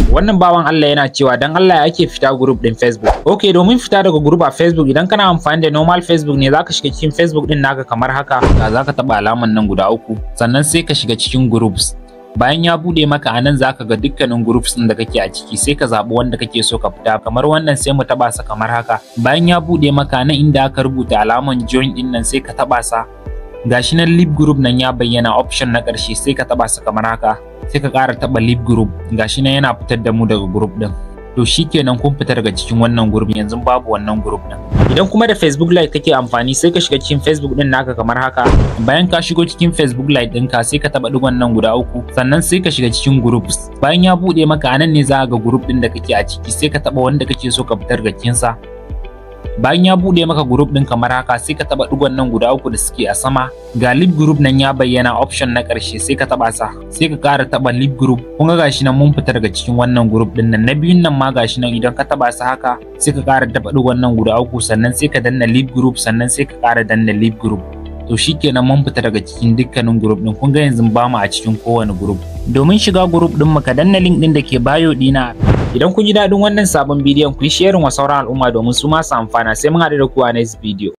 Wannan bawan Allah yana cewa dan Allah ya ake fita group din Facebook. Okay, domin fita daga group a Facebook idan kana amfani da normal Facebook ne zaka shiga cikin Facebook din naka kamar haka. Zaka taba alaman nan guda uku. Sannan sai ka shiga cikin groups. Bayan ya bude maka anan zaka ga dukkanin groups din da kake a ciki sai ka zabi wanda kake so ka fita kamar wannan sai mu taba sa kamar haka. Bayan ya bude maka nan inda aka rubuta alaman join din nan sai ka taba sa. Gashi nan leave group nan ya bayyana option na ƙarshe sai ka taba sa kamar haka. Sai ka ƙara taba leave group. Gashi nan yana fitar da mu daga group din. To shikenan kun fita daga cikin wannan group yanzu babu wannan group din. Idan kuma da Facebook Lite kake amfani sai ka shiga cikin Facebook din naka kamar haka. Bayan ka shigo cikin Facebook Lite ɗinka sai ka taba digon nan guda uku sannan sai ka shiga cikin groups. Bayan ya bude maka anan ne za ka ga group din da kake a ciki sai ka taba wanda kake so ka fitar da kinsa. Bayan ya bude maka group din kamar haka sai ka taba digon nan guda uku da suke a sama. Ga leave group nan ya bayyana option na ƙarshe sai ka taba sa. Sai ka ƙara taba leave group. Kun ga gashi nan mun fita daga cikin wannan group din nan. Na biyun nan ma gashi nan idan ka taba sa haka sai ka ƙara taba digon nan guda uku sannan sai ka danna leave group sannan sai ka ƙara danna leave group. To shikenan mun fita daga cikin dukkanin group din. Kun ga yanzu ba mu a cikin kowane group. Domin shiga group din mu ka danna link din da ke bio dina. Idan kun ji daɗin wannan sabon bidiyon ku yi sharing wa sauran al'umma domin su ma su amfana sai mun haɗu da ku a next video.